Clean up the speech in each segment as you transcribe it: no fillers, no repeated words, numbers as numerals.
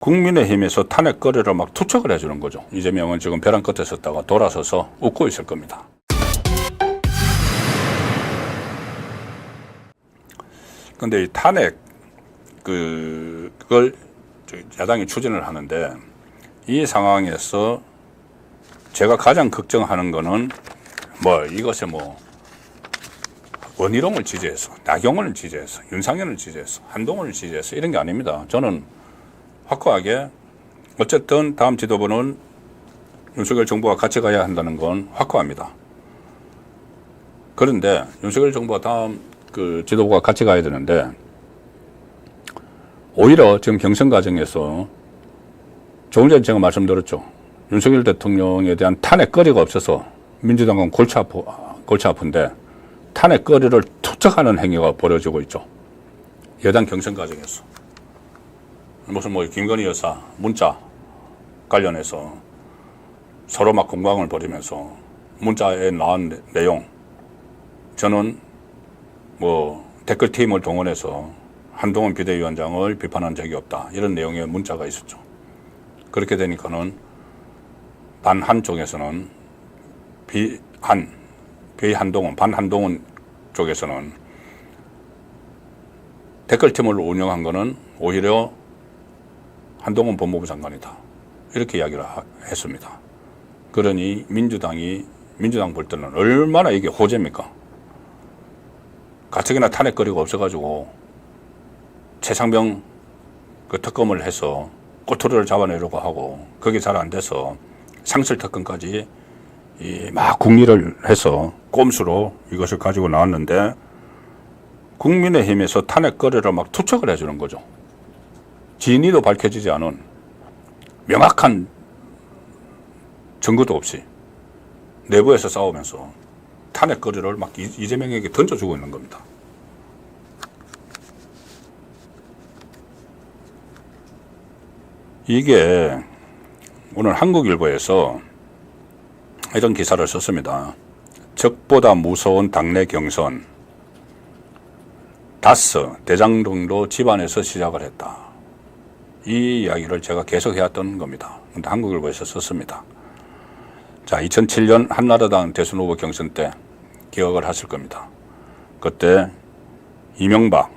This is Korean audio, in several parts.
국민의힘에서 탄핵 거래를 막 투척을 해주는 거죠. 이재명은 지금 벼랑 끝에 섰다가 돌아서서 웃고 있을 겁니다. 근데 이 탄핵 그걸 야당이 추진을 하는데, 이 상황에서 제가 가장 걱정하는 거는 이것에 원희룡을 지지해서, 나경원을 지지해서, 윤상현을 지지해서, 한동훈을 지지해서 이런 게 아닙니다. 저는 확고하게 어쨌든 다음 지도부는 윤석열 정부와 같이 가야 한다는 건 확고합니다. 그런데 윤석열 정부와 다음 지도부가 같이 가야 되는데, 오히려 지금 경선 과정에서 조금 전에 제가 말씀드렸죠. 윤석열 대통령에 대한 탄핵거리가 없어서 민주당은 골치 아픈데 탄핵거리를 투척하는 행위가 벌어지고 있죠. 여당 경선 과정에서. 무슨 김건희 여사 문자 관련해서 서로 막 공방을 벌이면서 문자에 나온 내용, 저는 댓글팀을 동원해서 한동훈 비대위원장을 비판한 적이 없다, 이런 내용의 문자가 있었죠. 그렇게 되니까는 반한 쪽에서는 반한동훈 쪽에서는 댓글팀을 운영한 거는 오히려 한동훈 법무부 장관이다, 이렇게 이야기를 했습니다. 그러니 민주당 볼 때는 얼마나 이게 호재입니까? 가뜩이나 탄핵거리가 없어가지고 최상병 특검을 해서 꼬투리를 잡아내려고 하고 그게 잘 안 돼서 상설 특검까지 막 궁리를 해서 꼼수로 이것을 가지고 나왔는데, 국민의힘에서 탄핵거리를 막 투척을 해주는 거죠. 진위도 밝혀지지 않은 명확한 증거도 없이 내부에서 싸우면서 탄핵거리를 막 이재명에게 던져주고 있는 겁니다. 이게 오늘 한국일보에서 이런 기사를 썼습니다. 적보다 무서운 당내 경선, 다스 대장동도 집안에서 시작을 했다. 이 이야기를 제가 계속 해왔던 겁니다. 근데 한국일보에서 썼습니다. 자, 2007년 한나라당 대선 후보 경선 때 기억을 하실 겁니다. 그때 이명박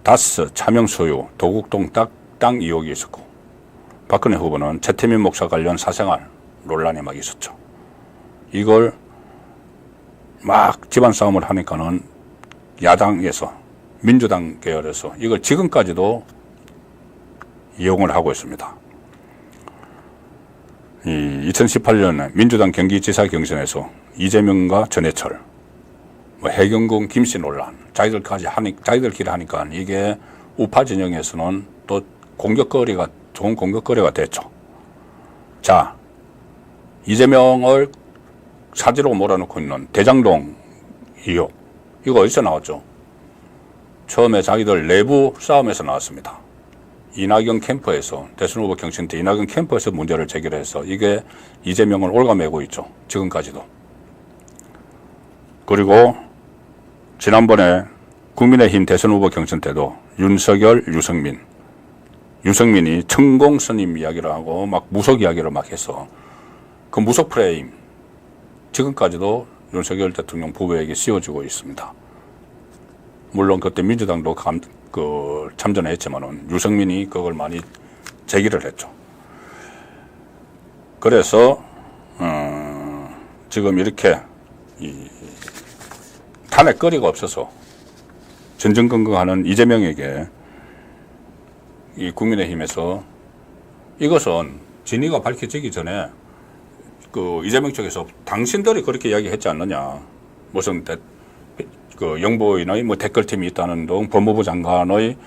다스 차명 소유 도곡동 땅 의혹이 있었고, 박근혜 후보는 최태민 목사 관련 사생활 논란이 막 있었죠. 이걸 막 집안 싸움을 하니까는 야당에서, 민주당 계열에서 이걸 지금까지도 이용을 하고 있습니다. 2018년에 민주당 경기지사 경선에서 이재명과 전해철, 해경공 김씨 논란, 자기들끼리 하니까 이게 우파 진영에서는 또 좋은 공격거리가 됐죠. 자, 이재명을 사지로 몰아넣고 있는 대장동 의혹, 이거 어디서 나왔죠? 처음에 자기들 내부 싸움에서 나왔습니다. 이낙연 캠프에서, 대선 후보 경선 때 이낙연 캠프에서 문제를 제기해서 이게 이재명을 올가매고 있죠. 지금까지도. 그리고 지난번에 국민의힘 대선 후보 경선 때도 윤석열, 유승민이 천공 스님 이야기를 하고 막 무속 이야기를 막 해서 그 무속 프레임 지금까지도 윤석열 대통령 부부에게 씌워주고 있습니다. 물론 그때 민주당도 참전했지만은 유승민이 그걸 많이 제기를 했죠. 그래서 지금 이렇게 탄핵거리가 없어서 전전긍긍하는 이재명에게 이 국민의힘에서 이것은 진위가 밝혀지기 전에 이재명 쪽에서 당신들이 그렇게 이야기했지 않느냐, 무슨 영부인의 댓글팀이 있다는 등 법무부 장관의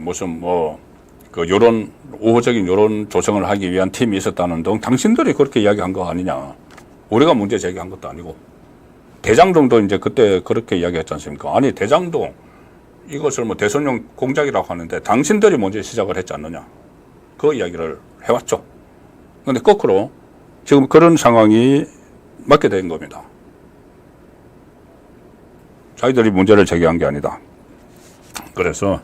무슨 여론, 우호적인 여론 조성을 하기 위한 팀이 있었다는 등 당신들이 그렇게 이야기한 거 아니냐. 우리가 문제 제기한 것도 아니고. 대장동도 이제 그때 그렇게 이야기했지 않습니까? 아니, 대장동 이것을 대선용 공작이라고 하는데 당신들이 먼저 시작을 했지 않느냐, 그 이야기를 해왔죠. 그런데 거꾸로 지금 그런 상황이 맞게 된 겁니다. 자기들이 문제를 제기한 게 아니다. 그래서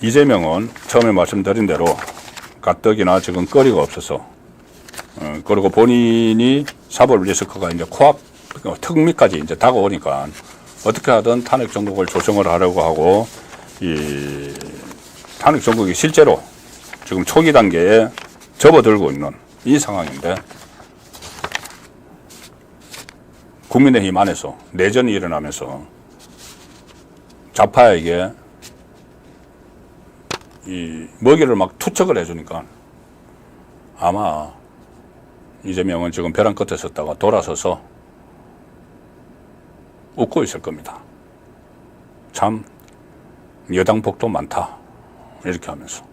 이재명은 처음에 말씀드린 대로 가뜩이나 지금 거리가 없어서 그리고 본인이 사법 리스크가 이제 코앞 특미까지 이제 다가오니까 어떻게 하든 탄핵 정국을 조성을 하려고 하고 이 탄핵 정국이 실제로 지금 초기 단계에 접어들고 있는 이 상황인데 국민의힘 안에서 내전이 일어나면서 좌파에게 이 먹이를 막 투척을 해주니까 아마 이재명은 지금 벼랑 끝에 섰다가 돌아서서 웃고 있을 겁니다. 참 여당 복도 많다 이렇게 하면서.